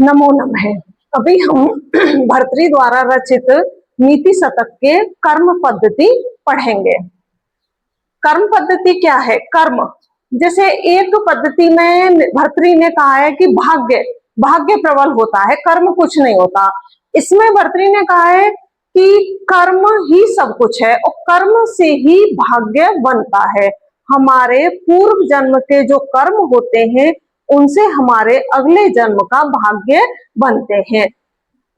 नमो नमः। अभी हम भर्तृ द्वारा रचित नीति शतक के कर्म पद्धति पढ़ेंगे। कर्म पद्धति क्या है? कर्म, जैसे एक पद्धति में भर्तृ ने कहा है कि भाग्य भाग्य प्रबल होता है, कर्म कुछ नहीं होता। इसमें भर्तृ ने कहा है कि कर्म ही सब कुछ है और कर्म से ही भाग्य बनता है। हमारे पूर्व जन्म के जो कर्म होते हैं उनसे हमारे अगले जन्म का भाग्य बनते हैं।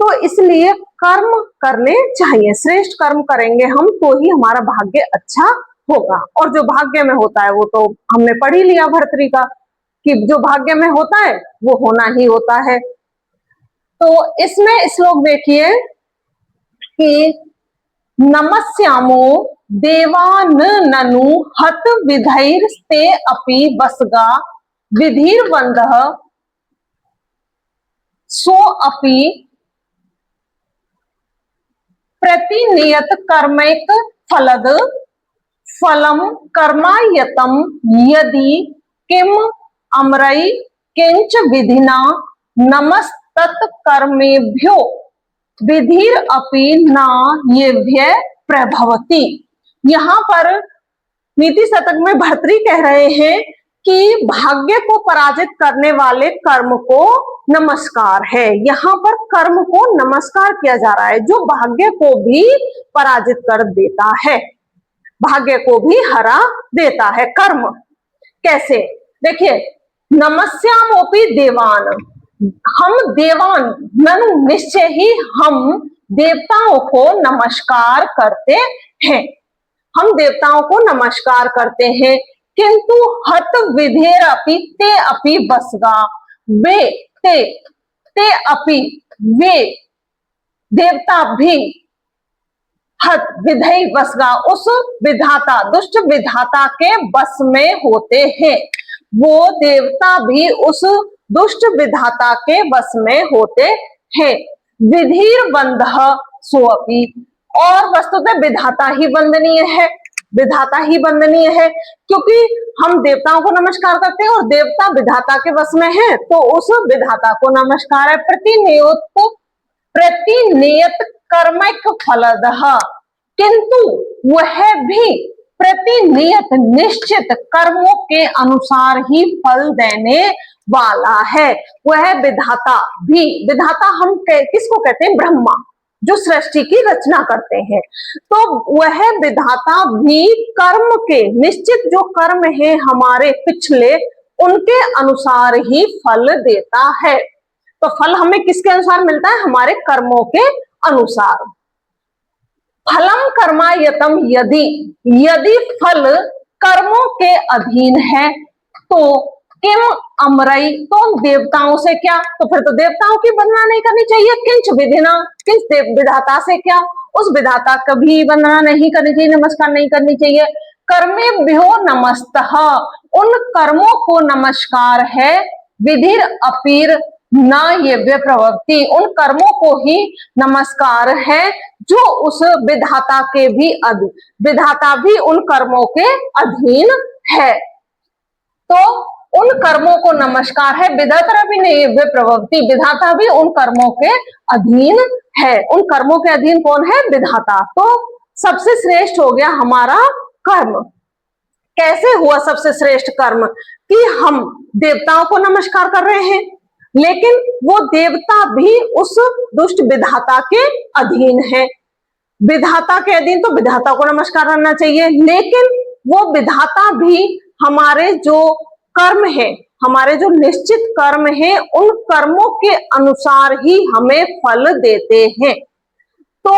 तो इसलिए कर्म करने चाहिए, श्रेष्ठ कर्म करेंगे हम तो ही हमारा भाग्य अच्छा होगा। और जो भाग्य में होता है वो तो हमने पढ़ ही लिया भर्तृ का कि जो भाग्य में होता है वो होना ही होता है। तो इसमें श्लोक देखिए कि नमस्यामो देवान ननु हत विधैर्स्ते अपि वसगा विधिर्वंदः सो अपि प्रतिनियत कर्मैक फलद फलम कर्मायतम यदि किम अमरै किंच विधिना नमस्तत् कर्मेभ्यो विधिर अपि न येभ्य प्रभवति। यहाँ पर नीति शतक में भर्तृ कह रहे हैं कि भाग्य को पराजित करने वाले कर्म को नमस्कार है। यहाँ पर कर्म को नमस्कार किया जा रहा है जो भाग्य को भी पराजित कर देता है, भाग्य को भी हरा देता है। कर्म कैसे? देखिए, नमस्यामोपि देवान, हम देवान ननु निश्चय ही हम देवताओं को नमस्कार करते हैं, हम देवताओं को नमस्कार करते हैं। किंतु हत विधेर अपि ते अपि वसगा, वे ते अपि वे देवता भी हत विधेय वसगा उस विधाता दुष्ट विधाता के बस में होते हैं। वो देवता भी उस दुष्ट विधाता के बस में होते हैं। विधिर बंधः सोअपि, और वस्तुतः विधाता ही वंदनीय है, विधाता ही वंदनीय है, क्योंकि हम देवताओं को नमस्कार करते हैं और देवता विधाता के वश में है तो उस विधाता को नमस्कार है। प्रतिनियत कर्मैक फलदः, किंतु वह भी प्रतिनियत निश्चित कर्मों के अनुसार ही फल देने वाला है। वह विधाता भी, विधाता हम किसको कहते हैं? ब्रह्मा, जो सृष्टि की रचना करते हैं। तो वह विधाता भी कर्म के, निश्चित जो कर्म है हमारे पिछले, उनके अनुसार ही फल देता है। तो फल हमें किसके अनुसार मिलता है? हमारे कर्मों के अनुसार। फलम कर्मायतम यदि, यदि फल कर्मों के अधीन है तो किम अमरई, तो देवताओं से क्या? तो फिर तो देवताओं की वंदना नहीं करनी चाहिए। किंच विधिना, किंच विधाता से क्या? उस विधाता का भी वंदना नहीं करनी चाहिए, नमस्कार नहीं करनी चाहिए। कर्मेभ्यो नमस्तः, उन कर्मों को नमस्कार है। विधिर अपीर न येभ्य प्रभवति, उन कर्मों को ही नमस्कार है जो उस विधाता के भी विधाता भी उन कर्मों के अधीन है। तो उन कर्मों को नमस्कार है। विधाता भी नहीं वे प्रभवति, विधाता भी उन कर्मों के अधीन है। उन कर्मों के अधीन कौन है? विधाता। तो सबसे श्रेष्ठ हो गया हमारा कर्म। कैसे हुआ सबसे श्रेष्ठ कर्म? कि हम देवताओं को नमस्कार कर रहे हैं लेकिन वो देवता भी उस दुष्ट विधाता के अधीन है। विधाता के अधीन तो विधाता को नमस्कार करना चाहिए, लेकिन वो विधाता भी हमारे जो कर्म है, हमारे जो निश्चित कर्म है, उन कर्मों के अनुसार ही हमें फल देते हैं। तो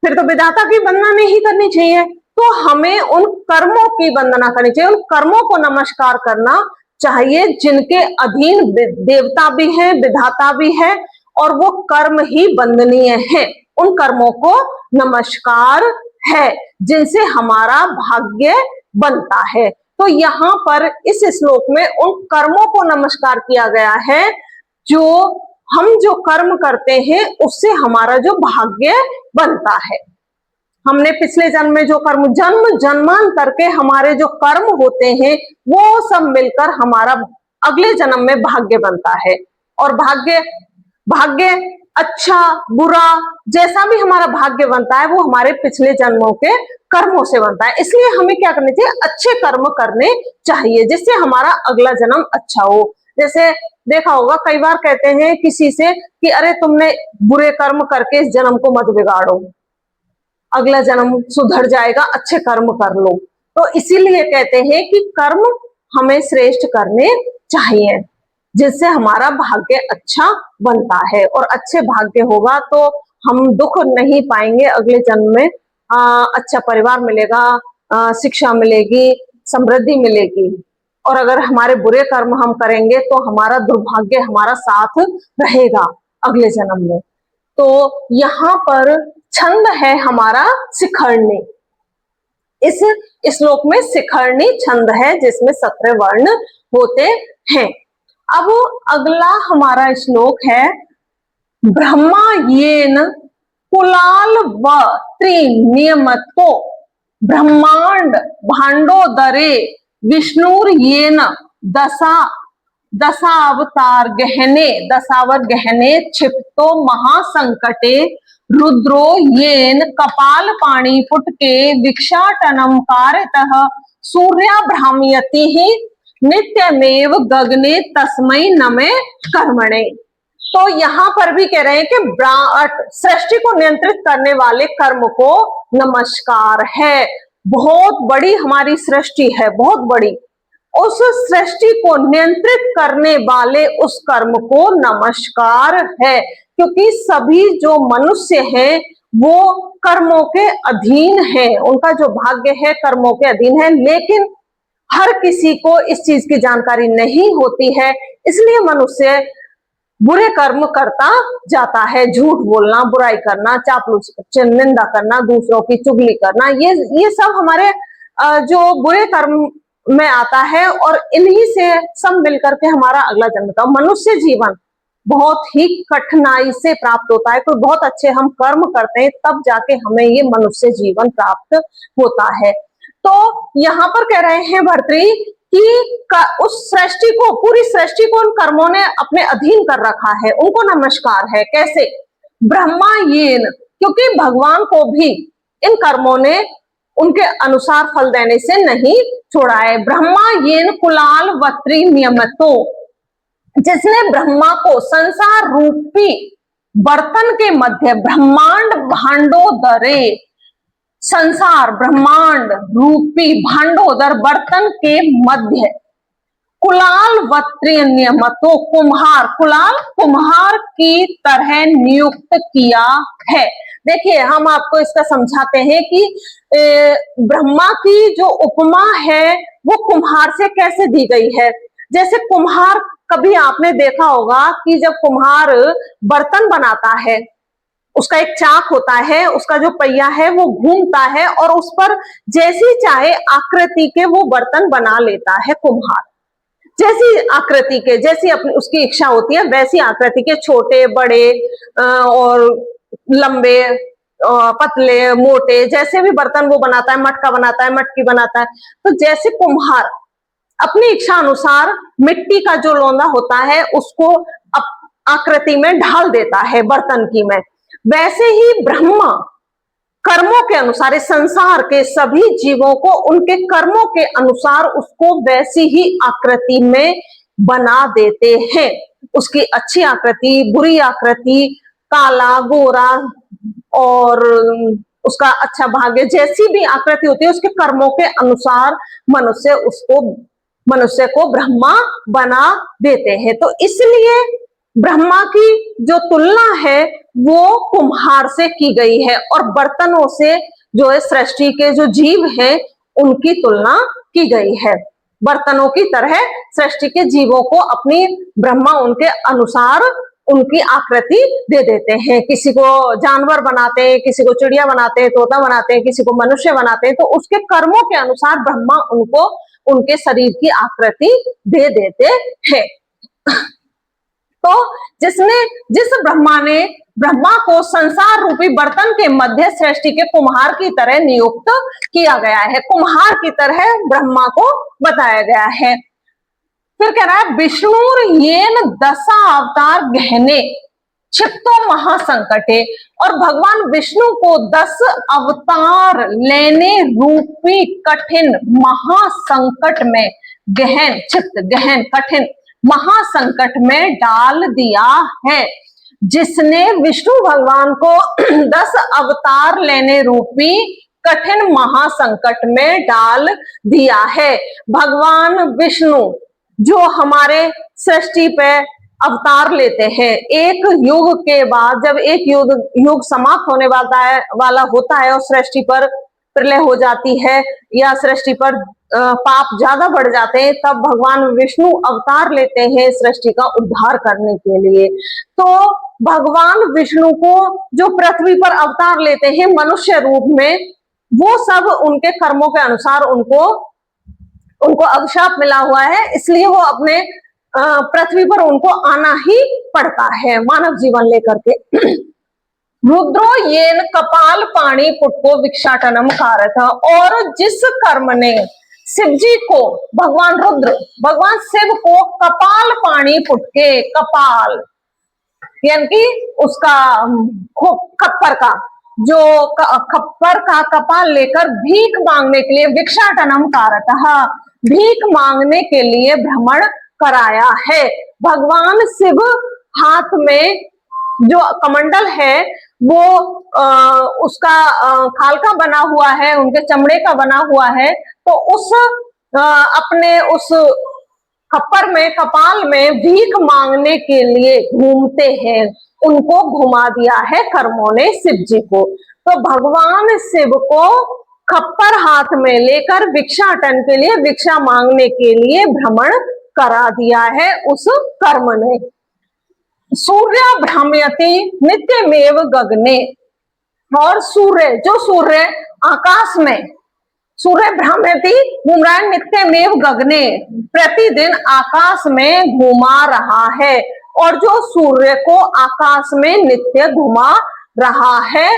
फिर तो विधाता की वंदना नहीं करनी चाहिए, तो हमें उन कर्मों की वंदना करनी चाहिए, उन कर्मों को नमस्कार करना चाहिए जिनके अधीन देवता भी है, विधाता भी है और वो कर्म ही वंदनीय है। उन कर्मों को नमस्कार है जिनसे हमारा भाग्य बनता है। तो यहाँ पर इस श्लोक में उन कर्मों को नमस्कार किया गया है जो हम जो कर्म करते हैं उससे हमारा जो भाग्य बनता है। हमने पिछले जन्म में जो कर्म, जन्म जन्मांतर के हमारे जो कर्म होते हैं वो सब मिलकर हमारा अगले जन्म में भाग्य बनता है। और भाग्य भाग्य अच्छा बुरा जैसा भी हमारा भाग्य बनता है वो हमारे पिछले जन्मों के कर्मों से बनता है। इसलिए हमें क्या करने चाहिए, अच्छे कर्म करने चाहिए जिससे हमारा अगला जन्म अच्छा हो। जैसे देखा होगा कई बार कहते हैं किसी से कि अरे तुमने बुरे कर्म करके इस जन्म को मत बिगाड़ो, अगला जन्म सुधर जाएगा, अच्छे कर्म कर लो। तो इसीलिए कहते हैं कि कर्म हमें श्रेष्ठ करने चाहिए जिससे हमारा भाग्य अच्छा बनता है, और अच्छे भाग्य होगा तो हम दुख नहीं पाएंगे अगले जन्म में। अच्छा परिवार मिलेगा, शिक्षा मिलेगी, समृद्धि मिलेगी। और अगर हमारे बुरे कर्म हम करेंगे तो हमारा दुर्भाग्य हमारा साथ रहेगा अगले जन्म में। तो यहाँ पर छंद है हमारा शिखरणी। इस श्लोक में शिखरणी छंद है जिसमें 17 वर्ण होते हैं। अब अगला हमारा श्लोक है ब्रह्मा येन कुलाल व त्रिनियमतो ब्रह्मांड भांडोदरे विष्णुर येन दशावतार गहने क्षिप्तो महासंकटे रुद्रो येन कपाल पाणी पुटके विक्षाटनम कारतः सूर्या भ्राम्यति ही नित्यमेव गगने तस्मै नमे कर्मणे। तो यहाँ पर भी कह रहे हैं कि सृष्टि को नियंत्रित करने वाले कर्म को नमस्कार है। बहुत बड़ी हमारी सृष्टि है, बहुत बड़ी। उस सृष्टि को नियंत्रित करने वाले उस कर्म को नमस्कार है, क्योंकि सभी जो मनुष्य हैं वो कर्मों के अधीन है, उनका जो भाग्य है कर्मों के अधीन है। लेकिन हर किसी को इस चीज की जानकारी नहीं होती है, इसलिए मनुष्य बुरे कर्म करता जाता है। झूठ बोलना, बुराई करना, चापलूसी, निंदा करना, दूसरों की चुगली करना, ये सब हमारे जो बुरे कर्म में आता है, और इन्हीं से सब मिलकर के हमारा अगला जन्म का मनुष्य जीवन बहुत ही कठिनाई से प्राप्त होता है। कोई बहुत अच्छे हम कर्म करते हैं तब जाके हमें ये मनुष्य जीवन प्राप्त होता है। तो यहाँ पर कह रहे हैं भर्तृ कि उस सृष्टि को, पूरी सृष्टि को उन कर्मों ने अपने अधीन कर रखा है, उनको नमस्कार है। कैसे? ब्रह्मा येन, क्योंकि भगवान को भी इन कर्मों ने उनके अनुसार फल देने से नहीं छोड़ा है। ब्रह्मा येन कुलाल वत्री नियमतो, जिसने ब्रह्मा को संसार रूपी बर्तन के मध्य, ब्रह्मांड भांडोदरे, संसार ब्रह्मांड रूपी भांडोदर बर्तन के मध्य, कुलाल वत्रीय नियमतो, कुम्हार, कुलाल कुम्हार की तरह नियुक्त किया है। देखिए हम आपको इसका समझाते हैं कि ब्रह्मा की जो उपमा है वो कुम्हार से कैसे दी गई है। जैसे कुम्हार, कभी आपने देखा होगा कि जब कुम्हार बर्तन बनाता है, उसका एक चाक होता है, उसका जो पहिया है वो घूमता है और उस पर जैसी चाहे आकृति के वो बर्तन बना लेता है कुम्हार। जैसी आकृति के, जैसी अपनी उसकी इच्छा होती है वैसी आकृति के, छोटे बड़े और लंबे पतले मोटे, जैसे भी बर्तन वो बनाता है, मटका बनाता है, मटकी बनाता है। तो जैसे कुम्हार अपनी इच्छा अनुसार मिट्टी का जो लोंदा होता है उसको आकृति में ढाल देता है बर्तन की में, वैसे ही ब्रह्मा कर्मों के अनुसार इस संसार के सभी जीवों को उनके कर्मों के अनुसार उसको वैसी ही आकृति में बना देते हैं। उसकी अच्छी आकृति, बुरी आकृति, काला गोरा और उसका अच्छा भाग्य, जैसी भी आकृति होती है उसके कर्मों के अनुसार मनुष्य को ब्रह्मा बना देते हैं। तो इसलिए ब्रह्मा की जो तुलना है वो कुम्हार से की गई है, और बर्तनों से जो है सृष्टि के जो जीव हैं उनकी तुलना की गई है। बर्तनों की तरह सृष्टि के जीवों को अपनी ब्रह्मा उनके अनुसार उनकी आकृति दे देते हैं। किसी को जानवर बनाते हैं, किसी को चिड़िया बनाते हैं, तोता बनाते हैं, किसी को मनुष्य बनाते हैं, तो उसके कर्मों के अनुसार ब्रह्मा उनको उनके शरीर की आकृति दे देते हैं। तो जिस ब्रह्मा को संसार रूपी बर्तन के मध्य सृष्टि के कुम्हार की तरह नियुक्त किया गया है, कुम्हार की तरह ब्रह्मा को बताया गया है। फिर कह रहा है विष्णुर येन दशा अवतार गहने, क्षिप्तो महासंकटे, और भगवान विष्णु को 10 अवतार लेने रूपी कठिन महासंकट में, गहन क्षिप्त गहन कठिन महासंकट में डाल दिया है। जिसने विष्णु भगवान को 10 अवतार लेने रूपी कठिन महासंकट में डाल दिया है। भगवान विष्णु जो हमारे सृष्टि पे अवतार लेते हैं, एक युग के बाद जब एक युग समाप्त होने वाला होता है और सृष्टि पर प्रलय हो जाती है या सृष्टि पर पाप ज्यादा बढ़ जाते हैं, तब भगवान विष्णु अवतार लेते हैं सृष्टि का उद्धार करने के लिए। तो भगवान विष्णु को जो पृथ्वी पर अवतार लेते हैं मनुष्य रूप में, वो सब उनके कर्मों के अनुसार उनको अभिशाप मिला हुआ है, इसलिए वो अपने पृथ्वी पर उनको आना ही पड़ता है मानव जीवन लेकर के। रुद्रो येन कपाल पाणी पुटको भिक्षाटनम कारक, और जिस कर्म ने शिव जी को, भगवान रुद्र भगवान शिव को कपाल पाणी पुटके, कपाल यानी कि उसका खप्पर का, जो खप्पर का कपाल लेकर भीख मांगने के लिए, भिक्षाटनम कारक, भीख मांगने के लिए भ्रमण कराया है। भगवान शिव हाथ में जो कमंडल है वो उसका खाल का बना हुआ है, उनके चमड़े का बना हुआ है, तो उस अपने उस खप्पर में, कपाल में भीख मांगने के लिए घूमते हैं, उनको घुमा दिया है कर्मों ने शिव जी को। तो भगवान शिव को खप्पर हाथ में लेकर भिक्षाटन के लिए, भिक्षा मांगने के लिए भ्रमण करा दिया है उस कर्म ने। सूर्य भ्राम्यति नित्यमेव गगने, और सूर्य आकाश में, सूर्य भ्राम्यति घूम रहा है, नित्यमेव गगने प्रतिदिन आकाश में घुमा रहा है, और जो सूर्य को आकाश में नित्य घुमा रहा है,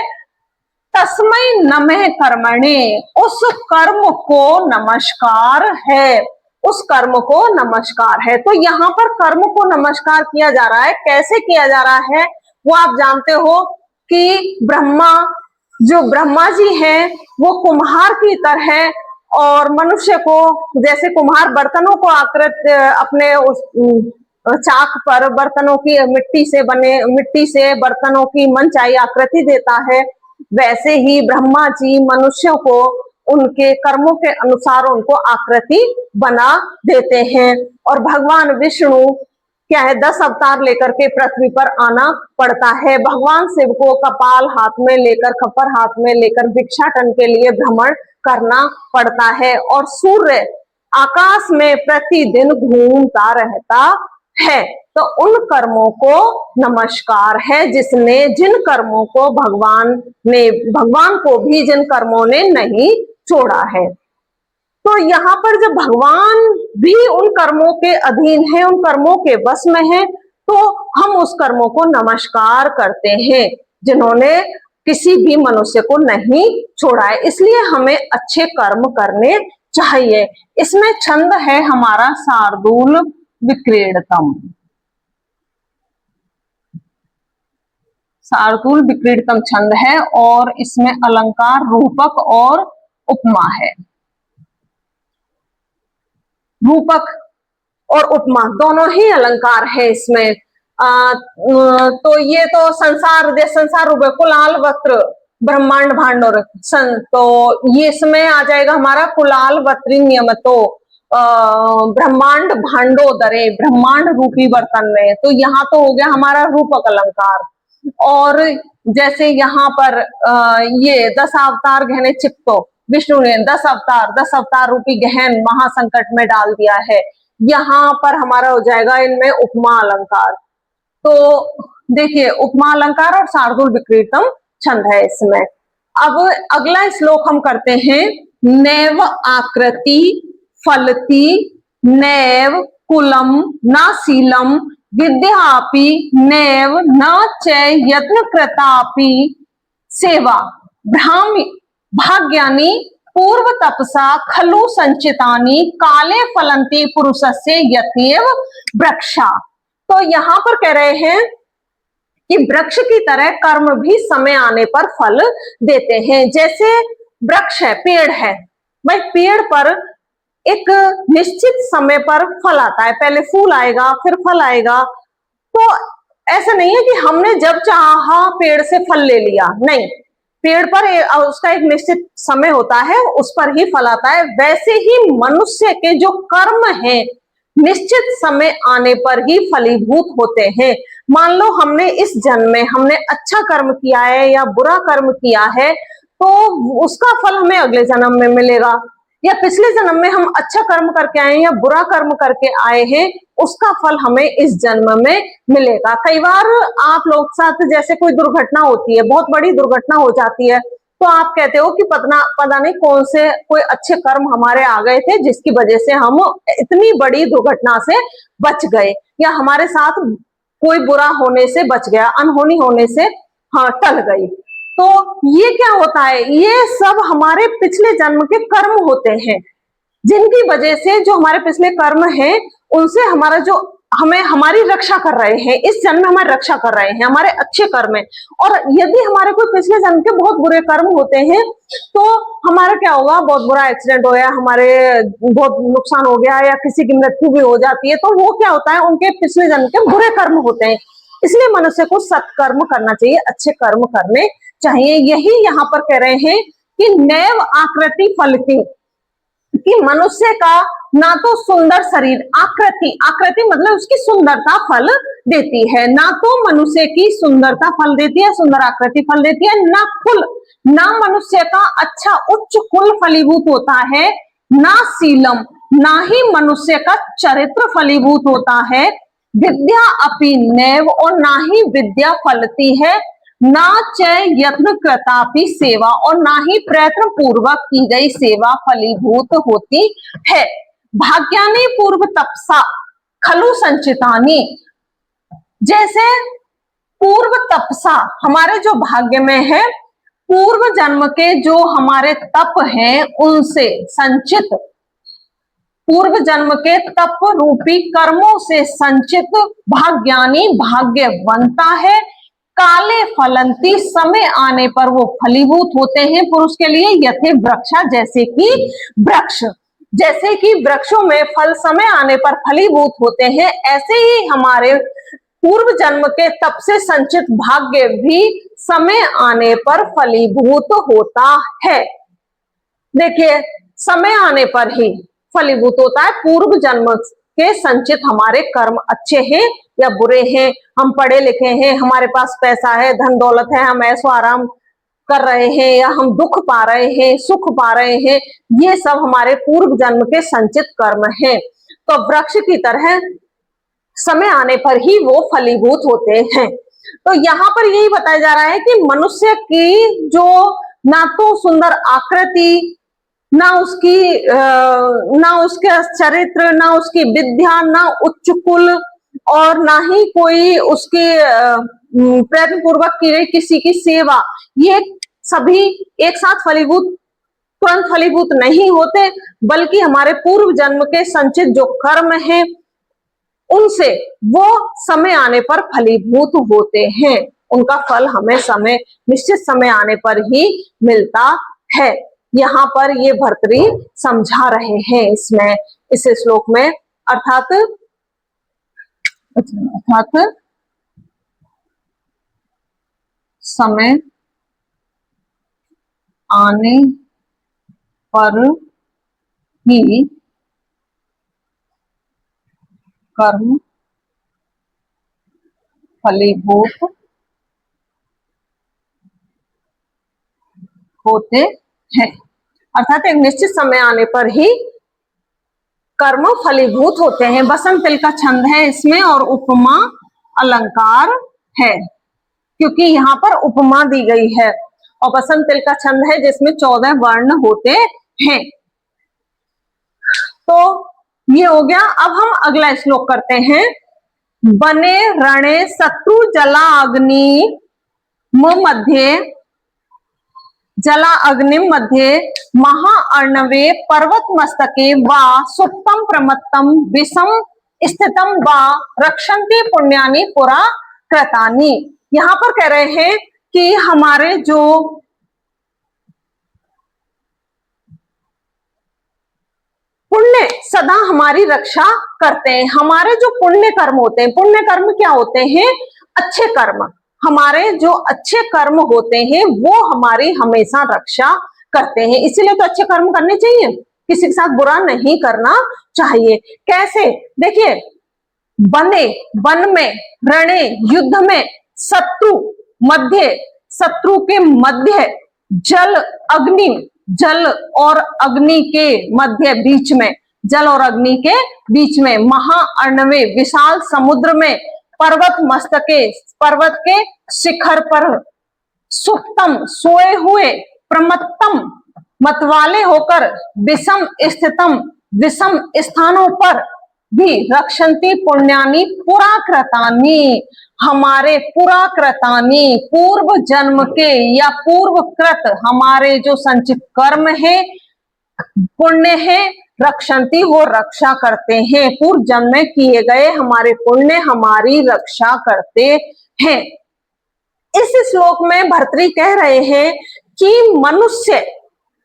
तस्मै नमः कर्मणे, उस कर्म को नमस्कार है, उस कर्म को नमस्कार है। तो यहाँ पर कर्म को नमस्कार किया जा रहा है। कैसे किया जा रहा है वो आप जानते हो कि ब्रह्मा जी हैं वो कुम्हार की तरह, और मनुष्य को जैसे कुम्हार बर्तनों को अपने उस चाक पर बर्तनों की मिट्टी से बर्तनों की मनचाही आकृति देता है, वैसे ही ब्रह्मा जी मनुष्यों को उनके कर्मों के अनुसार उनको आकृति बना देते हैं। और भगवान विष्णु क्या है, 10 अवतार लेकर के पृथ्वी पर आना पड़ता है। भगवान शिव को कपाल हाथ में लेकर, खप्पर हाथ में लेकर भिक्षाटन के लिए भ्रमण करना पड़ता है, और सूर्य आकाश में प्रतिदिन घूमता रहता है। तो उन कर्मों को नमस्कार है जिन कर्मों को भगवान को भी जिन कर्मों ने नहीं छोड़ा है। तो यहाँ पर जब भगवान भी उन कर्मों के अधीन है, उन कर्मों के वश में है, तो हम उस कर्मों को नमस्कार करते हैं जिन्होंने किसी भी मनुष्य को नहीं छोड़ा है। इसलिए हमें अच्छे कर्म करने चाहिए। इसमें छंद है हमारा शार्दूल विक्रीडतम, शार्दूल विक्रीडतम छंद है, और इसमें अलंकार रूपक और उपमा है। रूपक और उपमा दोनों ही अलंकार है इसमें। तो ये तो संसार रूप कुलाल वक्त्र ब्रह्मांड भांडोर, तो ये इसमें आ जाएगा हमारा कुलाल वक्त्री नियमतो ब्रह्मांड भांडोदरे, ब्रह्मांड रूपी बर्तन में। तो यहाँ तो हो गया हमारा रूपक अलंकार। और जैसे यहाँ पर ये 10 अवतार गहने चित्तो, विष्णु ने 10 अवतार रूपी गहन महासंकट में डाल दिया है, यहाँ पर हमारा हो जाएगा इनमें उपमा अलंकार। तो देखिए उपमा अलंकार और शार्दूल विक्रीडतम छंद है इसमें। अब अगला श्लोक हम करते हैं। नैव आकृति फलती नैव कुलम न शीलम विद्यापि नैव न च यत्न कृतापि सेवा भाग्यानि पूर्व तपसा खलु संचितानि काले फलंती पुरुषस्य यत्येव वृक्षा। तो यहाँ पर कह रहे हैं कि वृक्ष की तरह कर्म भी समय आने पर फल देते हैं। जैसे वृक्ष है, पेड़ है, भाई पेड़ पर एक निश्चित समय पर फल आता है, पहले फूल आएगा फिर फल आएगा। तो ऐसा नहीं है कि हमने जब चाहा पेड़ से फल ले लिया, नहीं, पेड़ पर उसका एक निश्चित समय होता है, उस पर ही फल आता है। वैसे ही मनुष्य के जो कर्म है निश्चित समय आने पर ही फलीभूत होते हैं। मान लो हमने इस जन्म में हमने अच्छा कर्म किया है या बुरा कर्म किया है, तो उसका फल हमें अगले जन्म में मिलेगा, या पिछले जन्म में हम अच्छा कर्म करके आए हैं या बुरा कर्म करके आए हैं, उसका फल हमें इस जन्म में मिलेगा। कई बार आप लोग साथ जैसे कोई दुर्घटना होती है, बहुत बड़ी दुर्घटना हो जाती है, तो आप कहते हो कि पता नहीं कौन से कोई अच्छे कर्म हमारे आ गए थे जिसकी वजह से हम इतनी बड़ी दुर्घटना से बच गए, या हमारे साथ कोई बुरा होने से बच गया, अनहोनी होने से टल गई। तो ये क्या होता है, ये सब हमारे पिछले जन्म के कर्म होते हैं, जिनकी वजह से जो हमारे पिछले कर्म हैं उनसे हमारा जो हमें हमारी रक्षा कर रहे हैं, इस जन्म में हमारी रक्षा कर रहे हैं, हमारे अच्छे कर्म है। और यदि हमारे कोई पिछले जन्म के बहुत बुरे कर्म होते हैं तो हमारा क्या होगा, बहुत बुरा एक्सीडेंट हो गया, हमारे बहुत नुकसान हो गया या किसी की मृत्यु भी हो जाती है, तो वो क्या होता है, उनके पिछले जन्म के बुरे कर्म होते हैं। इसलिए मनुष्य को सत्कर्म करना चाहिए, अच्छे कर्म करने चाहिए। यही यहाँ पर कह रहे हैं कि नैव आकृति फलती, कि मनुष्य का ना तो सुंदर शरीर, आकृति मतलब उसकी सुंदरता फल देती है, ना तो मनुष्य की सुंदरता फल देती है, सुंदर आकृति फल देती है, ना कुल, ना मनुष्य का अच्छा उच्च कुल फलीभूत होता है, ना शीलम, ना ही मनुष्य का चरित्र फलीभूत होता है, विद्या अपि नैव, और ना ही विद्या फलती है, ना च यत्न कृतापि सेवा, और ना ही प्रयत्न पूर्वक की गई सेवा फलीभूत होती है। भाग्यानि पूर्व तपसा खलु संचितानि, जैसे पूर्व तपसा हमारे जो भाग्य में है, पूर्व जन्म के जो हमारे तप हैं उनसे संचित, पूर्व जन्म के तप रूपी कर्मों से संचित भाग्यानि भाग्य बनता है, काले फलंती समय आने पर वो फलीभूत होते हैं पुरुष के लिए, यथे वृक्षा, जैसे कि वृक्ष, जैसे कि वृक्षों में फल समय आने पर फलीभूत होते हैं, ऐसे ही हमारे पूर्व जन्म के तप से संचित भाग्य भी समय आने पर फलीभूत होता है। देखिए, समय आने पर ही फलीभूत होता है। पूर्व जन्म के संचित हमारे कर्म अच्छे हैं या बुरे हैं, हम पढ़े लिखे हैं, हमारे पास पैसा है, धन दौलत है, हम ऐसो आराम कर रहे हैं, या हम दुख पा रहे हैं, सुख पा रहे हैं, ये सब हमारे पूर्व जन्म के संचित कर्म हैं। तो वृक्ष की तरह समय आने पर ही वो फलीभूत होते हैं। तो यहाँ पर यही बताया जा रहा है कि मनुष्य की जो ना तो सुंदर आकृति, ना उसका चरित्र, ना उसकी विद्या, ना उच्च कुल, और ना ही कोई उसके प्रयत्न पूर्वक की गई किसी की सेवा, ये सभी एक साथ फलीभूत, तुरंत फलीभूत नहीं होते, बल्कि हमारे पूर्व जन्म के संचित जो कर्म हैं उनसे वो समय आने पर फलीभूत होते हैं, उनका फल हमें समय, निश्चित समय आने पर ही मिलता है। यहाँ पर ये भर्तृहरि समझा रहे हैं इसमें, इस श्लोक में, अर्थात समय आने पर ही कर्म फलीभूत होते हैं, अर्थात एक निश्चित समय आने पर ही कर्म फलीभूत होते हैं। बसंत तिल का छंद है इसमें और उपमा अलंकार है, क्योंकि यहाँ पर उपमा दी गई है, और बसंत तिल का छंद है जिसमें 14 वर्ण होते हैं। तो ये हो गया। अब हम अगला श्लोक करते हैं। बने रणे शत्रु जला अग्नि मध्ये, जला अग्निम मध्ये महा अर्णवे पर्वत मस्तके वा सुप्तम प्रमत्तम विषम स्थितम वा रक्षन्ति पुण्यानि पुरा कृतानि। यहां पर कह रहे हैं कि हमारे जो पुण्य सदा हमारी रक्षा करते हैं। हमारे जो पुण्य कर्म होते हैं, पुण्य कर्म क्या होते हैं? अच्छे कर्म। हमारे जो अच्छे कर्म होते हैं वो हमारी हमेशा रक्षा करते हैं, इसीलिए तो अच्छे कर्म करने चाहिए, किसी के साथ बुरा नहीं करना चाहिए। कैसे? देखिए, बने, वन में, रणे, युद्ध में, शत्रु मध्य, शत्रु के मध्य, जल अग्नि, जल और अग्नि के मध्य, बीच में, जल और अग्नि के बीच में, महाअर्णवे, विशाल समुद्र में, पर्वत मस्तके, पर्वत के शिखर पर, सुप्तम, सोए हुए, प्रमत्तम, मतवाले होकर, विषम स्थितम, विषम स्थानों पर भी, रक्षन्ति पुण्यानि पुराकृतानि, हमारे पुराकृतानि, पूर्व जन्म के या पूर्वकृत हमारे जो संचित कर्म है, पुण्य है, रक्षन्ति, वो रक्षा करते हैं। पूर्व जन्म में किए गए हमारे पुण्य हमारी रक्षा करते हैं। इस श्लोक में भर्तृहरि कह रहे हैं कि मनुष्य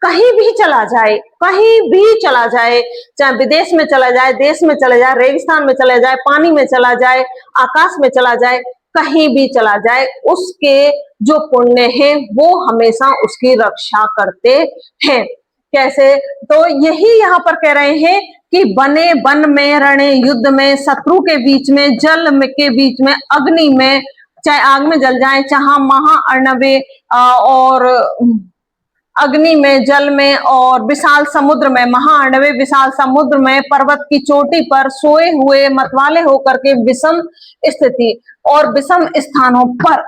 कहीं भी चला जाए, कहीं भी चला जाए, चाहे विदेश में चला जाए, देश में चला जाए, रेगिस्तान में चला जाए, पानी में चला जाए, आकाश में चला जाए, कहीं भी चला जाए, उसके जो पुण्य है वो हमेशा उसकी रक्षा करते हैं। कैसे? तो यही यहाँ पर कह रहे हैं कि बने, वन में, रणे, युद्ध में, शत्रु के बीच में, जल में के बीच में, अग्नि में, चाहे आग में जल जाए, चाहे महाअर्णवे और अग्नि में, जल में, और विशाल समुद्र में, महाअर्णवे विशाल समुद्र में, पर्वत की चोटी पर सोए हुए, मतवाले होकर के, विषम स्थिति और विषम स्थानों पर,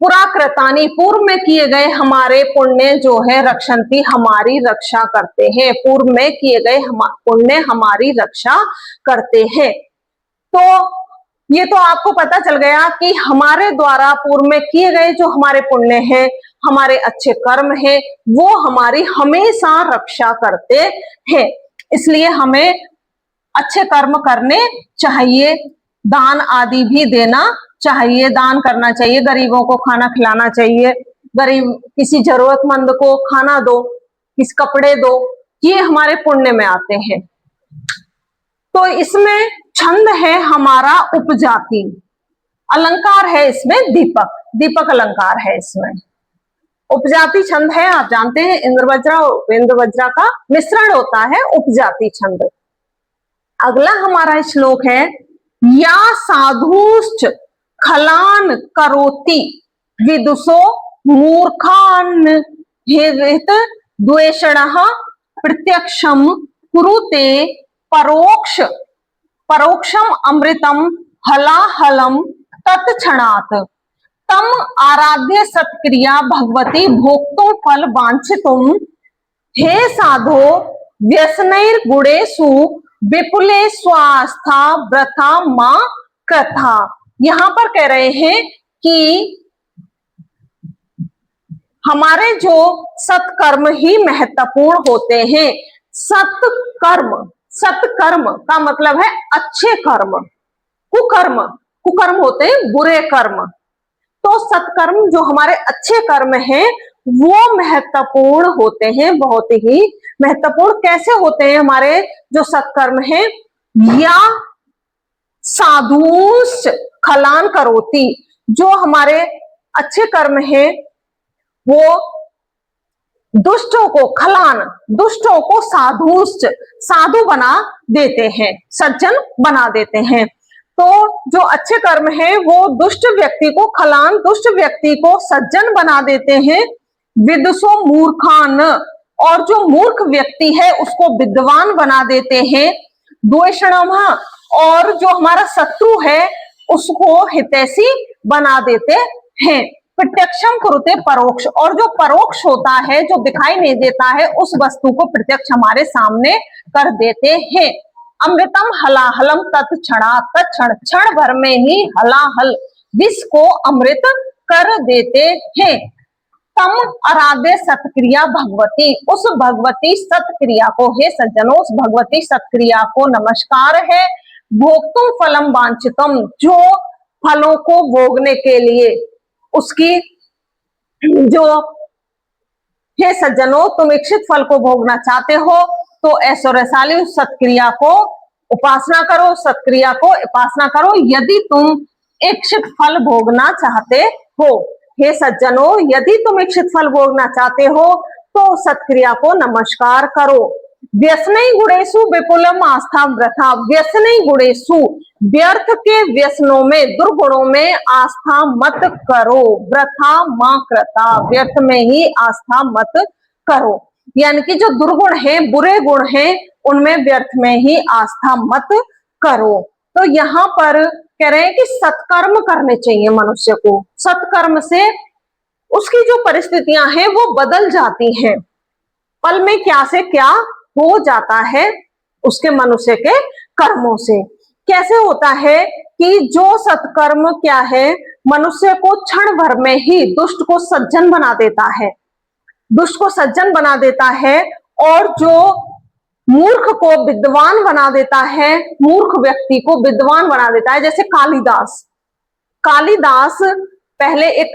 पुराकृतानि, पूर्व में किए गए हमारे पुण्य जो है, रक्षन्ति, हमारी रक्षा करते हैं। पूर्व में किए गए पुण्य हमारी रक्षा करते हैं। तो ये तो आपको पता चल गया कि हमारे द्वारा पूर्व में किए गए जो हमारे पुण्य हैं, हमारे अच्छे कर्म हैं, वो हमारी हमेशा रक्षा करते हैं। इसलिए हमें अच्छे कर्म करने चाहिए, दान आदि भी देना चाहिए, दान करना चाहिए, गरीबों को खाना खिलाना चाहिए, गरीब किसी जरूरतमंद को खाना दो, किस कपड़े दो, ये हमारे पुण्य में आते हैं। तो इसमें छंद है हमारा उपजाति, अलंकार है इसमें दीपक, दीपक अलंकार है इसमें। उपजाति छंद है, आप जानते हैं, इंद्रवज्रा और उपेंद्रवज्रा का मिश्रण होता है उपजाति छंद। अगला हमारा श्लोक है, या साधुश्च खलान करोति विदुषो मूर्खान् हेवित द्वेषणः प्रत्यक्षम कुरुते परोक्षम अमृतम हलाहलम तत्क्षणात् तम आराध्य सत्क्रिया भगवती भोक्तुं फल वांछितुम हे साधो व्यसनैर्गुणेषु विपुले स्वास्था व्रथा मां कृथा। यहां पर कह रहे हैं कि हमारे जो सत्कर्म ही महत्वपूर्ण होते हैं। सत्कर्म, सत्कर्म का मतलब है अच्छे कर्म, कुकर्म, कुकर्म होते हैं बुरे कर्म। तो सत्कर्म जो हमारे अच्छे कर्म हैं वो महत्वपूर्ण होते हैं, बहुत ही महत्वपूर्ण। कैसे होते हैं हमारे जो सत्कर्म हैं? या साधुश्च खलान करोति, जो हमारे अच्छे कर्म हैं वो दुष्टों को, खलान, दुष्टों को साधुश्च, साधु बना देते हैं, सज्जन बना देते हैं। तो जो अच्छे कर्म है वो दुष्ट व्यक्ति को, खलान दुष्ट व्यक्ति को सज्जन बना देते हैं। विदुषो मूर्खान, और जो मूर्ख व्यक्ति है उसको विद्वान बना देते हैं। द्वेषणम, और जो हमारा शत्रु है उसको हितैषी बना देते हैं। प्रत्यक्षम कुरुते परोक्ष, और जो परोक्ष होता है, जो दिखाई नहीं देता है, उस वस्तु को प्रत्यक्ष हमारे सामने कर देते हैं। अमृतम हलाहलम तत्क्षणा, तत्क्षण, क्षण भर में ही हलाहल, विष को अमृत कर देते हैं। तम आराध्य सत्क्रिया भगवती, उस भगवती सत्क्रिया को, हे सज्जनों, उस भगवती सत्क्रिया को नमस्कार है। भोक्तुम फलम वांछितम, जो फलों को भोगने के लिए, उसकी जो, हे सज्जनों, तुम इच्छित फल को भोगना चाहते हो तो ऐश्वर्यशाली उस सत्क्रिया को उपासना करो, सत्क्रिया को उपासना करो यदि तुम इच्छित फल भोगना चाहते हो। हे सज्जनों, यदि तुम इच्छित फल भोगना चाहते हो तो सत्क्रिया को नमस्कार करो। व्यसनई गुणेशु विपुलम आस्था वृथा। व्यसनई गुणेशु, व्यर्थ के व्यसनों में, दुर्गुणों में आस्था मत करो। वृथा मां कृता, व्यर्थ में ही आस्था मत करो। यानी कि जो दुर्गुण है, बुरे गुण हैं, उनमें व्यर्थ में ही आस्था मत करो। तो यहाँ पर कह रहे हैं कि सत्कर्म करने चाहिए मनुष्य को। सत्कर्म से उसकी जो परिस्थितियां हैं वो बदल जाती हैं। पल में क्या से क्या हो जाता है उसके मनुष्य के कर्मों से। कैसे होता है कि जो सत्कर्म क्या है, मनुष्य को क्षण भर में ही दुष्ट को सज्जन बना देता है, दुष्ट को सज्जन बना देता है, और जो मूर्ख को विद्वान बना देता है, मूर्ख व्यक्ति को विद्वान बना देता है। जैसे कालिदास, कालिदास पहले एक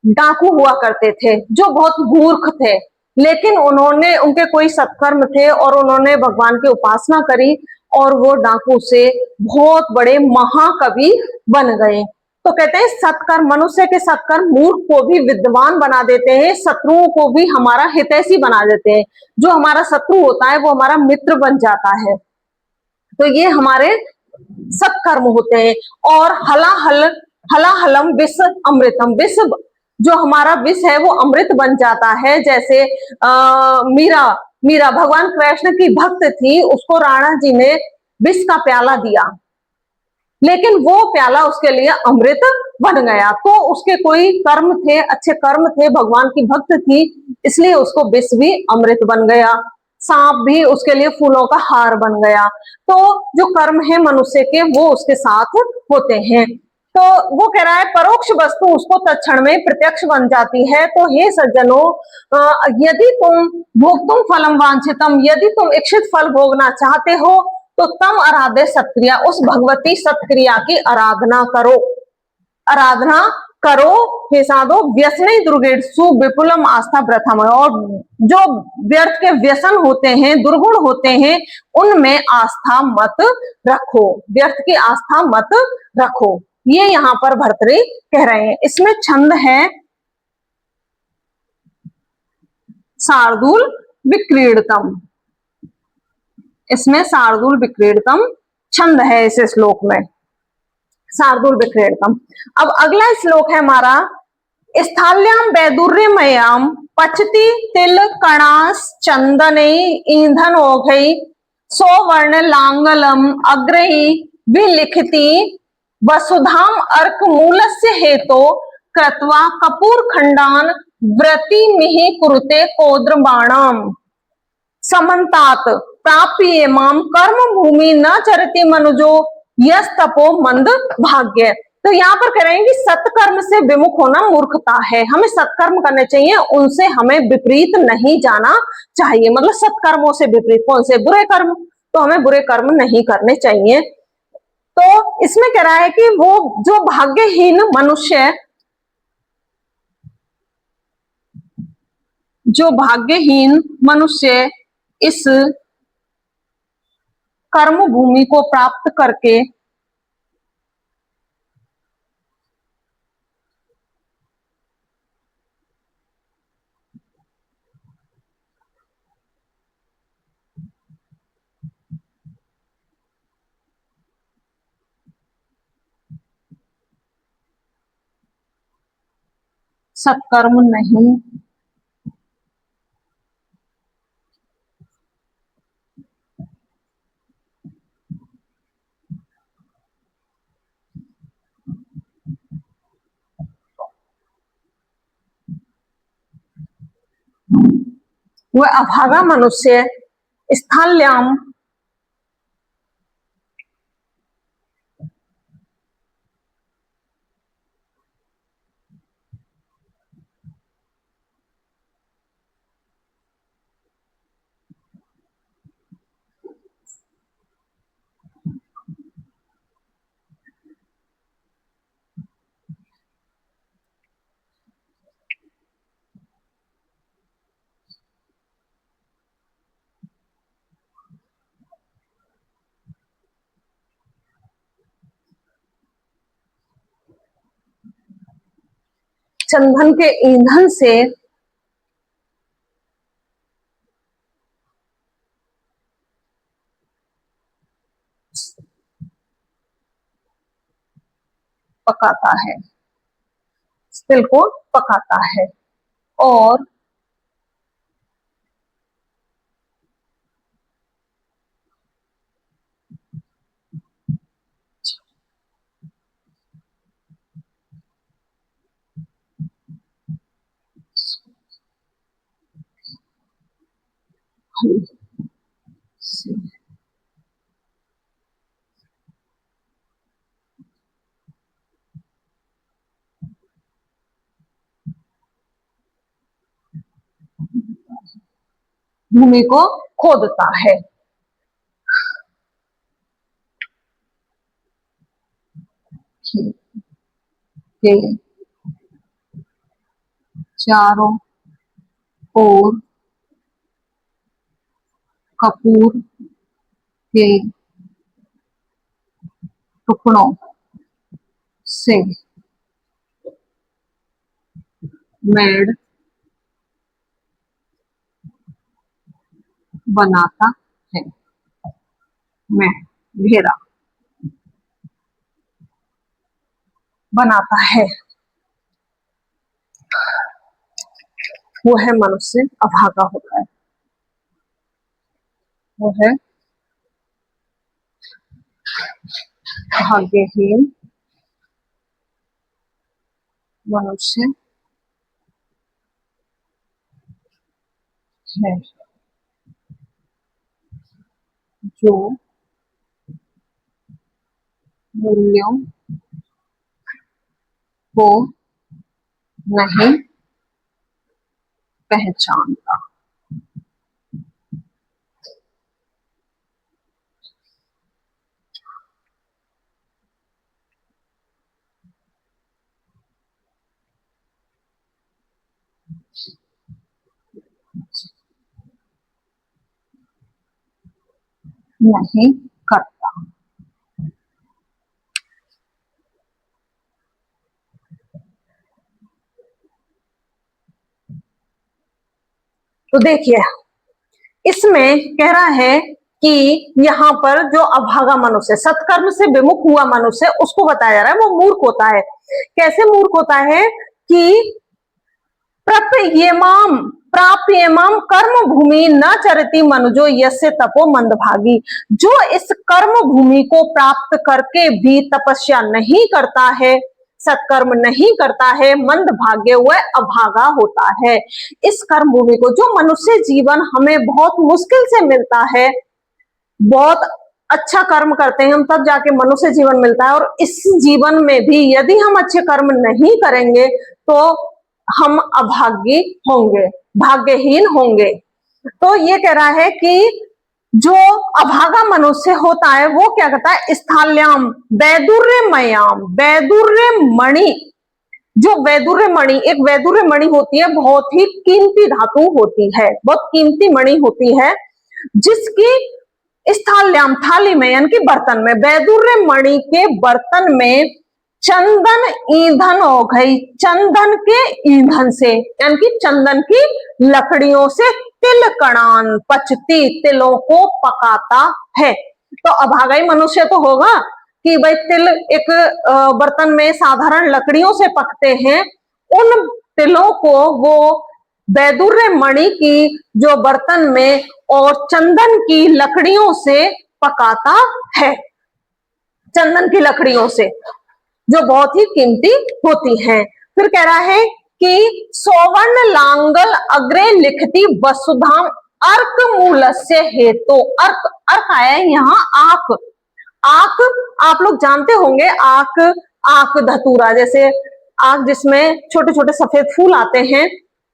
डाकू हुआ करते थे जो बहुत मूर्ख थे, लेकिन उन्होंने, उनके कोई सत्कर्म थे और उन्होंने भगवान की उपासना करी और वो डाकू से बहुत बड़े महाकवि बन गए। तो कहते हैं सत्कर्म, मनुष्य के सत्कर्म मूर्ख को भी विद्वान बना देते हैं, शत्रुओं को भी हमारा हितैषी बना देते हैं। जो हमारा शत्रु होता है वो हमारा मित्र बन जाता है। तो ये हमारे सत्कर्म होते हैं। और हलाहलम विष अमृतम, विष, जो हमारा विष है वो अमृत बन जाता है। जैसे मीरा, मीरा भगवान कृष्ण की भक्त थी, उसको राणा जी ने विष का प्याला दिया, लेकिन वो प्याला उसके लिए अमृत बन गया। तो उसके कोई कर्म थे, अच्छे कर्म थे, भगवान की भक्त थी, इसलिए उसको विष भी अमृत बन गया। सांप भी उसके लिए फूलों का हार बन गया। तो जो कर्म है मनुष्य के वो उसके साथ होते हैं। तो वो कह रहा है परोक्ष वस्तु उसको तत्क्षण में प्रत्यक्ष बन जाती है। तो हे सज्जनों, यदि तुम भोक्तुम फलम वांछितम, यदि तुम इच्छित फल भोगना चाहते हो तो तम आराध्य सत्क्रिया, उस भगवती सत्क्रिया की आराधना करो, आराधना करो। हे साधो, व्यसनी दुर्गेशु विपुलम आस्था प्रथम। और जो व्यर्थ के व्यसन होते हैं, दुर्गुण होते हैं, उनमें आस्था मत रखो, व्यर्थ की आस्था मत रखो। ये यहाँ पर भर्तृ कह रहे हैं। इसमें छंद है शार्दूल विक्रीडतम, इसमें शार्दूल विक्रीडतम छंद है इस श्लोक में, शार्दूल विक्रीडतम। अब अगला श्लोक है हमारा, स्थाल्याम वैदुर्यमयाम पचती तिल कणास चंदने ईंधन ओघई सौवर्ण लांगलम अग्रही विलिखती वसुधाम अर्क मूलस्य हेतो कृत्वा कपूर खंडान व्रति मिहि कुरुते कोद्रबाणाम समन्तात प्राप्य माम कर्म भूमि न चरति मनुजो यस तपो मंद भाग्य। तो यहाँ पर कह रहे हैं कि सत्कर्म से विमुख होना मूर्खता है। हमें सत्कर्म करने चाहिए, उनसे हमें विपरीत नहीं जाना चाहिए। मतलब सत्कर्मों से विपरीत कौन से? बुरे कर्म। तो हमें बुरे कर्म नहीं करने चाहिए। तो इसमें कह रहा है कि वो जो भाग्यहीन मनुष्य, जो भाग्यहीन मनुष्य इस कर्म भूमि को प्राप्त करके सत्कर्म नहीं वह अभागा मनुष्य स्थाल्याम चंदन के ईंधन से पकाता है, तिल को पकाता है। और भूमि को खोदता है। के चारों ओर कपूर के टुकड़ों से मेड़ बनाता है। मैं घेरा बनाता है। वो है मनुष्य अभागा होता है, वो है भाग्यहीन मनुष्य है जो मूल्यों को नहीं पहचानता। नहीं करता। तो देखिए इसमें कह रहा है कि यहाँ पर जो अभागा मनुष्य, सत्कर्म से विमुख हुआ मनुष्य, उसको बताया जा रहा है वो मूर्ख होता है। कैसे मूर्ख होता है कि प्रप्येमाम प्राप्येमाम कर्म भूमि न चरति मनुजो यस्य तपो मंदभागी। जो इस कर्म भूमि को प्राप्त करके भी तपस्या नहीं करता है, सत्कर्म नहीं करता है, मंद भाग्य वह अभागा होता है। इस कर्म भूमि को, जो मनुष्य जीवन हमें बहुत मुश्किल से मिलता है, बहुत अच्छा कर्म करते हैं हम तब जाके मनुष्य जीवन मिलता है, और इस जीवन में भी यदि हम अच्छे कर्म नहीं करेंगे तो हम अभागी होंगे, भाग्यहीन होंगे। तो ये कह रहा है कि जो अभागा मनुष्य होता है वो क्या करता है, स्थाल्याम वैदुर्यमयाम, वैदुर्य मणि, जो वैदुर्य मणि, एक वैदुर्य मणि होती है, बहुत ही कीमती धातु होती है, बहुत कीमती मणि होती है, जिसकी स्थाल्याम थाली में यानी कि बर्तन में, वैदुर्य मणि के बर्तन में चंदन ईंधन हो गई, चंदन के ईंधन से यानी कि चंदन की लकड़ियों से तिल कणान पचती, तिलों को पकाता है। तो अभागाई मनुष्य तो होगा कि भाई तिल एक बर्तन में साधारण लकड़ियों से पकते हैं, उन तिलों को वो वैदुर्य मणि की जो बर्तन में और चंदन की लकड़ियों से पकाता है, चंदन की लकड़ियों से जो बहुत ही कीमती होती हैं। फिर कह रहा है कि सौवर्ण लांगल अग्रे लिखती वसुधाम अर्क मूलस्य हेतु। अर्क, अर्क आया है यहाँ आक, आक आप लोग जानते होंगे, आक, आक धतूरा, जैसे आक जिसमें छोटे छोटे सफेद फूल आते हैं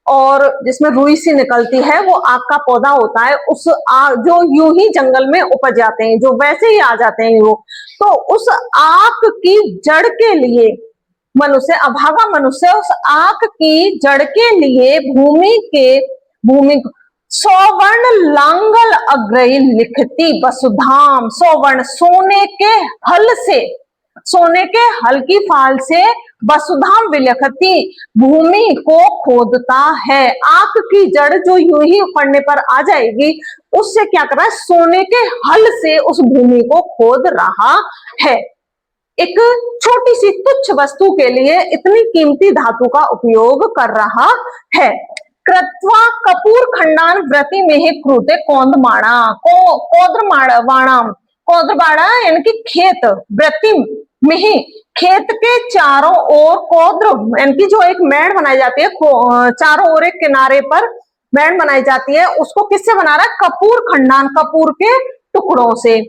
और जिसमें रुई सी निकलती है, वो आक का पौधा होता है। उस आक जो यूं ही जंगल में उपज जाते हैं, जो वैसे ही आ जाते हैं वो, तो उस आक की जड़ के लिए मनुष्य, अभागा मनुष्य उस आक की जड़ के लिए भूमि सौवर्ण लांगल अग्रही लिखती वसुधाम, सौवर्ण सोने के हल से सोने के हल की फाल से वसुधाम विलखती, भूमि को खोदता है। आंख की जड़ जो यूं ही उखड़ने पर आ जाएगी, उससे क्या कर रहा है, सोने के हल से उस भूमि को खोद रहा है। एक छोटी सी तुच्छ वस्तु के लिए इतनी कीमती धातु का उपयोग कर रहा है। कृत्वा कपूर खंडान व्रति में ही क्रूते कौंदमाणा को कौद्रमाणाम, कौद्रबाड़ा यानी कि खेत, व्रति में ही खेत के चारों ओर कौद्र यानी कि जो एक मेड़ बनाई जाती है, चारों ओर एक किनारे पर मेड़ बनाई जाती है, उसको किससे बना रहा है, कपूर खंडान, कपूर के टुकड़ों से।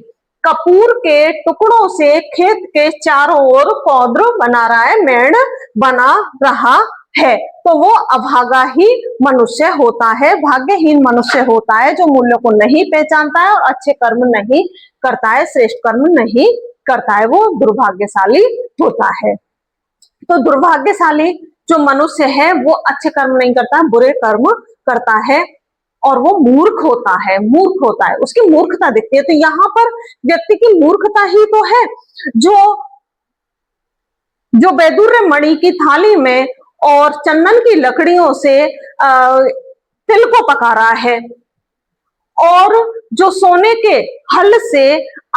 कपूर के टुकड़ों से खेत के चारों ओर कौद्र बना रहा है, मेड़ बना रहा है। तो वो अभागा ही मनुष्य होता है, भाग्यहीन मनुष्य होता है, जो मूल्य को नहीं पहचानता है और अच्छे कर्म नहीं करता है, श्रेष्ठ कर्म नहीं करता है, वो दुर्भाग्यशाली होता है। तो दुर्भाग्यशाली जो मनुष्य है वो अच्छे कर्म नहीं करता, बुरे कर्म करता है और वो मूर्ख होता है, मूर्ख होता है, उसकी मूर्खता दिखती है। तो यहाँ पर व्यक्ति की मूर्खता ही तो है जो जो वैदुर्य मणि की थाली में और चंदन की लकड़ियों से तिल को पका रहा है, और जो सोने के हल से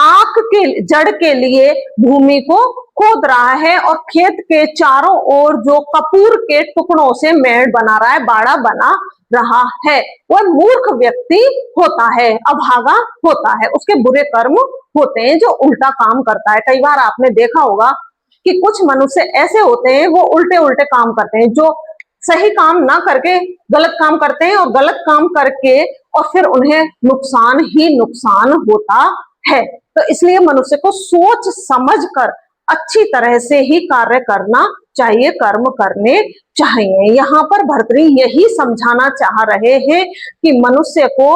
आंख के जड़ के लिए भूमि को खोद रहा है, और खेत के चारों ओर जो कपूर के टुकड़ों से मेड़ बना रहा है, बाड़ा बना रहा है, वह मूर्ख व्यक्ति होता है, अभागा होता है, उसके बुरे कर्म होते हैं, जो उल्टा काम करता है। कई बार आपने देखा होगा कि कुछ मनुष्य ऐसे होते हैं, वो उल्टे उल्टे काम करते हैं, जो सही काम ना करके गलत काम करते हैं, और गलत काम करके और फिर उन्हें नुकसान ही नुकसान होता है। तो इसलिए मनुष्य को सोच समझकर अच्छी तरह से ही कार्य करना चाहिए, कर्म करने चाहिए। यहाँ पर भर्तृहरि यही समझाना चाह रहे हैं कि मनुष्य को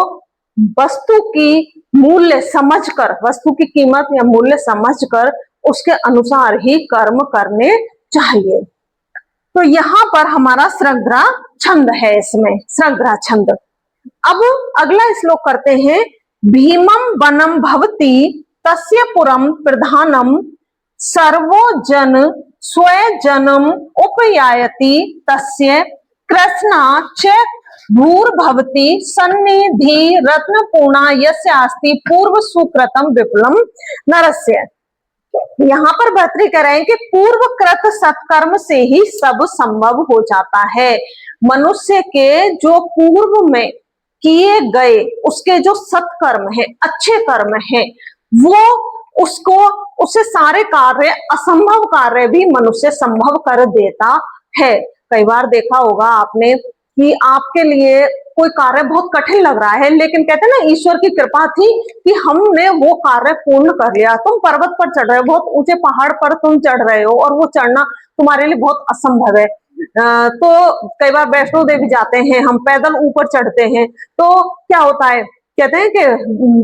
वस्तु की मूल्य समझकर, वस्तु की कीमत या मूल्य समझकर उसके अनुसार ही कर्म करने चाहिए। तो यहाँ पर हमारा श्रृंग्रा छंद है, इसमें श्रृंग्रा छंद। अब अगला श्लोक करते हैं। भीमम वनम भवति तस्य पुरम प्रधानम सर्वो जन स्वजनम उपयायति तस्य कृष्णा च भूर्भवति सन्निधि रत्नपूर्णा यस्य अस्ति पूर्व सुकृतम विपुलम नरस्य। यहाँ पर भर्तृहरि कह रहे हैं कि पूर्वकृत सत्कर्म से ही सब संभव हो जाता है। मनुष्य के जो पूर्व में किए गए उसके जो सत्कर्म है, अच्छे कर्म है, वो उसको उससे सारे कार्य, असंभव कार्य भी मनुष्य संभव कर देता है। कई बार देखा होगा आपने कि आपके लिए कोई कार्य बहुत कठिन लग रहा है, लेकिन कहते हैं ना, ईश्वर की कृपा थी कि हमने वो कार्य पूर्ण कर लिया। तुम पर्वत पर चढ़ रहे हो, बहुत ऊंचे पहाड़ पर तुम चढ़ रहे हो, और वो चढ़ना तुम्हारे लिए बहुत असंभव है। तो कई बार वैष्णो देवी जाते हैं, हम पैदल ऊपर चढ़ते हैं, तो क्या होता है, कहते हैं कि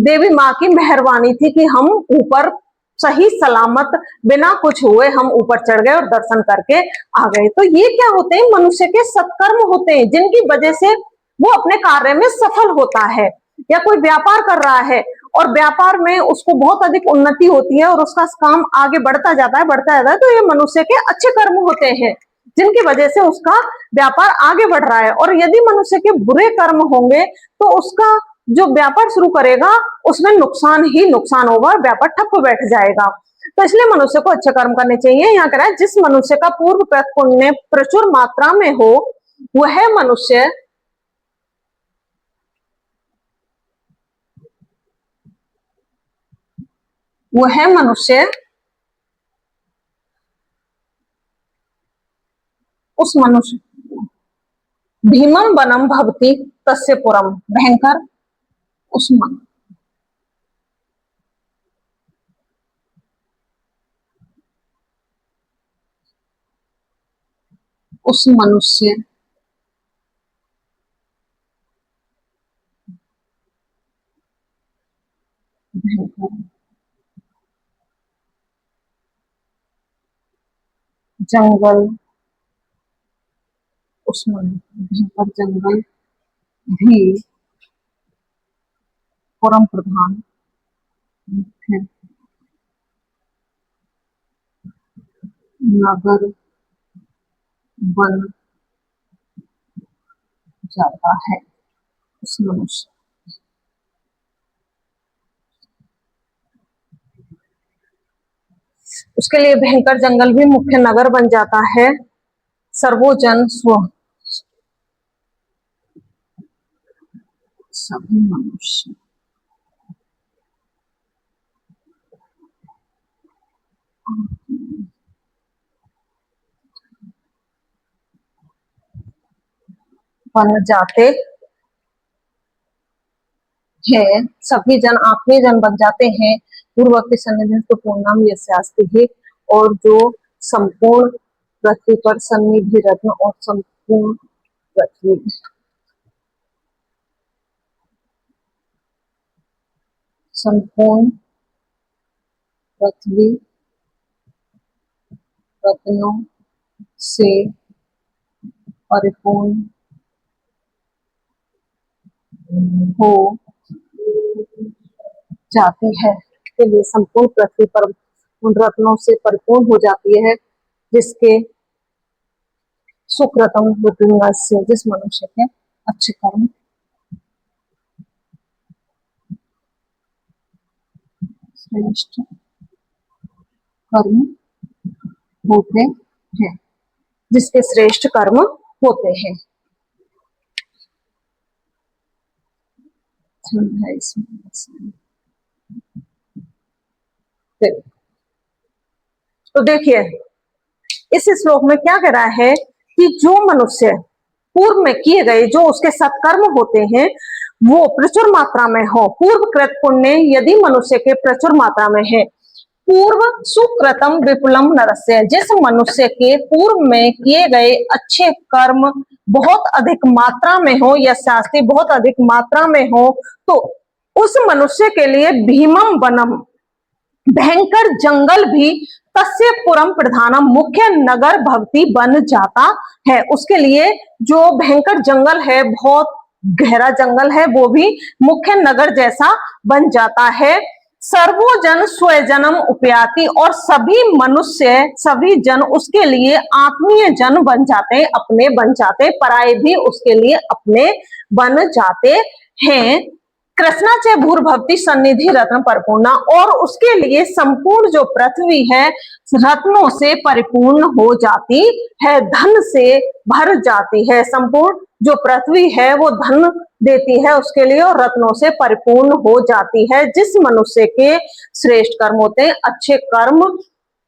देवी माँ की मेहरबानी थी कि हम ऊपर सही सलामत बिना कुछ हुए हम ऊपर चढ़ गए और दर्शन करके आ गए। तो ये क्या होते हैं, मनुष्य के सत्कर्म होते हैं, जिनकी वजह से वो अपने कार्य में सफल होता है। या कोई व्यापार कर रहा है और व्यापार में उसको बहुत अधिक उन्नति होती है और उसका काम आगे बढ़ता जाता है, बढ़ता जाता है, तो ये मनुष्य के अच्छे कर्म होते हैं, जिनकी वजह से उसका व्यापार आगे बढ़ रहा है। और यदि मनुष्य के बुरे कर्म होंगे तो उसका जो व्यापार शुरू करेगा उसमें नुकसान ही नुकसान होगा, व्यापार ठप बैठ जाएगा। तो इसलिए मनुष्य को अच्छे कर्म करने चाहिए। यहाँ कह रहा है, जिस मनुष्य का पूर्व पुण्य प्रचुर मात्रा में हो, वह मनुष्य उस मनुष्य भीमम वनम भवति तस्य पुरम, भयंकर उस मनुष्य जंगल, उस भयंकर जंगल भी परम प्रधान है। नगर बन जाता है उस मनुष्य। उसके लिए भयंकर जंगल भी मुख्य नगर बन जाता है। सर्वोजन स्व सभी मनुष्य बन जाते हैं, सभी जन आत्मीय जन बन जाते हैं। पूर्ववर्ती सन्निधि तो पूर्णाम यस्यास्ति है, और जो संपूर्ण पृथ्वी पर सन्निधि रत्न और संपूर्ण पृथ्वी संपूर्ण पृथ्वी रत्नों से परिपूर्ण हो जाती है, के लिए संपूर्ण पृथ्वी पर उन रत्नों से परिपूर्ण हो जाती है, जिसके सुकृतम से, जिस मनुष्य के अच्छे कर्म श्रेष्ठ कर्म होते हैं, जिसके श्रेष्ठ कर्म होते हैं। तो देखिए इस श्लोक में क्या कह रहा है कि जो मनुष्य पूर्व में किए गए जो उसके सत्कर्म होते हैं वो प्रचुर मात्रा में हो, पूर्व कृत पुण्य यदि मनुष्य के प्रचुर मात्रा में है, पूर्व सुकृतम विपुलम नरस्य, जिस मनुष्य के पूर्व में किए गए अच्छे कर्म बहुत अधिक मात्रा में हो या शास्त्री बहुत अधिक मात्रा में हो, तो उस मनुष्य के लिए भीमम वनम भयंकर जंगल भी तस्य पुरम प्रधानम मुख्य नगर भवती बन जाता है। उसके लिए जो भयंकर जंगल है, बहुत गहरा जंगल है, वो भी मुख्य नगर जैसा बन जाता है। सर्वोजन स्वजनम उपयाति, और सभी मनुष्य सभी जन उसके लिए आत्मीय जन बन जाते हैं, अपने बन जाते, पराये भी उसके लिए अपने बन जाते हैं। कृष्णाचय भूर्भवती सन्निधि रत्न परिपूर्णा, और उसके लिए संपूर्ण जो पृथ्वी है रत्नों से परिपूर्ण हो जाती है, धन से भर जाती है। संपूर्ण जो पृथ्वी है वो धन देती है उसके लिए और रत्नों से परिपूर्ण हो जाती है। जिस मनुष्य के श्रेष्ठ कर्म होते हैं, अच्छे कर्म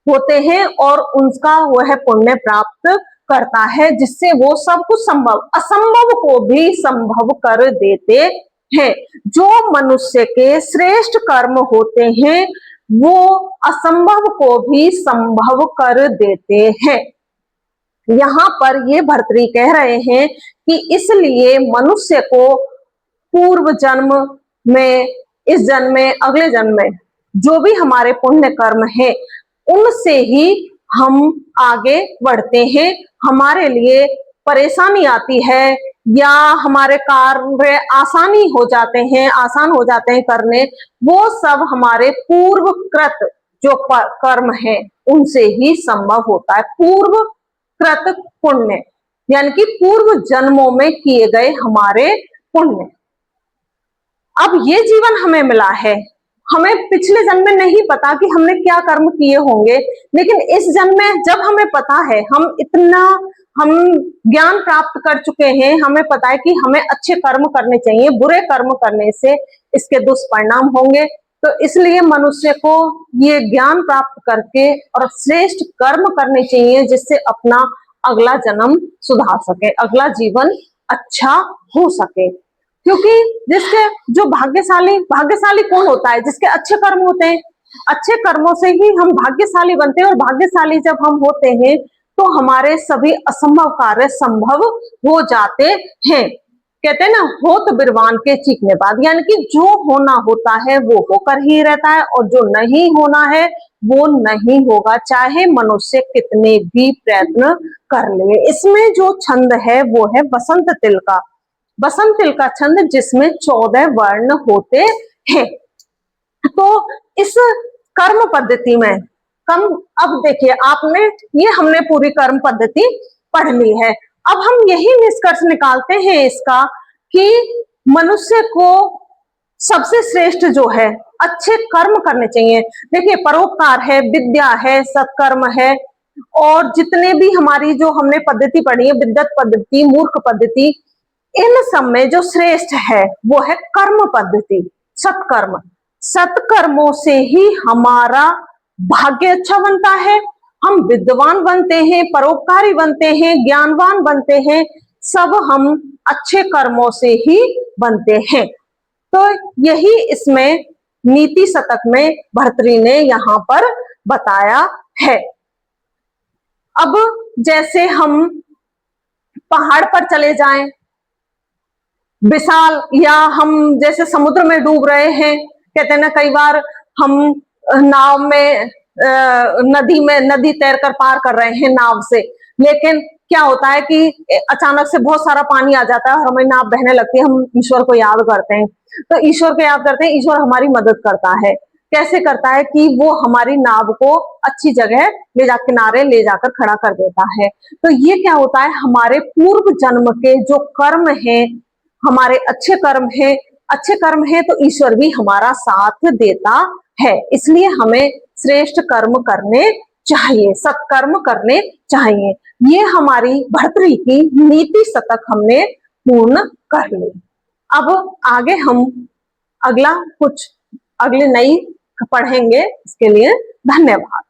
होते हैं, और उनका वह पुण्य प्राप्त करता है, जिससे वो सब कुछ संभव असंभव को भी संभव कर देते हैं। जो मनुष्य के श्रेष्ठ कर्म होते हैं वो असंभव को भी संभव कर देते हैं। यहाँ पर ये भर्तृहरि कह रहे हैं कि इसलिए मनुष्य को पूर्व जन्म में, इस जन्म में, अगले जन्म में जो भी हमारे पुण्य कर्म है उनसे ही हम आगे बढ़ते हैं। हमारे लिए परेशानी आती है या हमारे कार्य आसानी हो जाते हैं, आसान हो जाते हैं करने, वो सब हमारे पूर्वकृत जो कर्म है उनसे ही संभव होता है। पूर्व कृत पुण्य यानी कि पूर्व जन्मों में किए गए हमारे पुण्य। अब ये जीवन हमें मिला है, हमें पिछले जन्म में नहीं पता कि हमने क्या कर्म किए होंगे, लेकिन इस जन्म में जब हमें पता है, हम ज्ञान प्राप्त कर चुके हैं, हमें पता है कि हमें अच्छे कर्म करने चाहिए, बुरे कर्म करने से इसके दुष्परिणाम होंगे। तो इसलिए मनुष्य को ये ज्ञान प्राप्त करके और श्रेष्ठ कर्म करने चाहिए, जिससे अपना अगला जन्म सुधार सके, अगला जीवन अच्छा हो सके। क्योंकि जिसके जो भाग्यशाली कौन होता है? जिसके अच्छे कर्म होते हैं। अच्छे कर्मों से ही हम भाग्यशाली बनते हैं, और भाग्यशाली जब हम होते हैं तो हमारे सभी असंभव कार्य संभव हो जाते हैं। कहते हैं ना, होत बिरवान के चीखने बाद, यानी कि जो होना होता है वो होकर ही रहता है, और जो नहीं होना है वो नहीं होगा, चाहे मनुष्य कितने भी प्रयत्न कर ले। इसमें जो छंद है वो है बसंत तिल का, बसंत तिल का छंद, जिसमें 14 वर्ण होते हैं। तो इस कर्म पद्धति में कम। अब देखिए आपने, ये हमने पूरी कर्म पद्धति पढ़ ली है। अब हम यही निष्कर्ष निकालते हैं इसका कि मनुष्य को सबसे श्रेष्ठ जो है अच्छे कर्म करने चाहिए। देखिए परोपकार है, विद्या है, सत्कर्म है, और जितने भी हमारी जो हमने पद्धति पढ़ी है, विद्वत पद्धति, मूर्ख पद्धति, इन सब में जो श्रेष्ठ है वो है कर्म पद्धति, सत्कर्म। सत्कर्मों से ही हमारा भाग्य अच्छा बनता है, हम विद्वान बनते हैं, परोपकारी बनते हैं, ज्ञानवान बनते हैं, सब हम अच्छे कर्मों से ही बनते हैं। तो यही इसमें नीति शतक में भर्तृ ने यहां पर बताया है। अब जैसे हम पहाड़ पर चले जाएं विशाल, या हम जैसे समुद्र में डूब रहे हैं, कहते हैं ना कई बार हम नाव में नदी तैर कर पार कर रहे हैं नाव से, लेकिन क्या होता है कि अचानक से बहुत सारा पानी आ जाता है और हमें नाव बहने लगती है, हम ईश्वर को याद करते हैं। तो ईश्वर को याद करते हैं, ईश्वर हमारी मदद करता है। कैसे करता है कि वो हमारी नाव को अच्छी जगह ले जा, किनारे ले जाकर खड़ा कर देता है। तो ये क्या होता है, हमारे पूर्व जन्म के जो कर्म हैं, हमारे अच्छे कर्म हैं तो ईश्वर भी हमारा साथ देता है। इसलिए हमें श्रेष्ठ कर्म करने चाहिए, सत्कर्म करने चाहिए। ये हमारी भर्तृ की नीति शतक हमने पूर्ण कर ली। अब आगे हम अगला कुछ अगले नई पढ़ेंगे। इसके लिए धन्यवाद।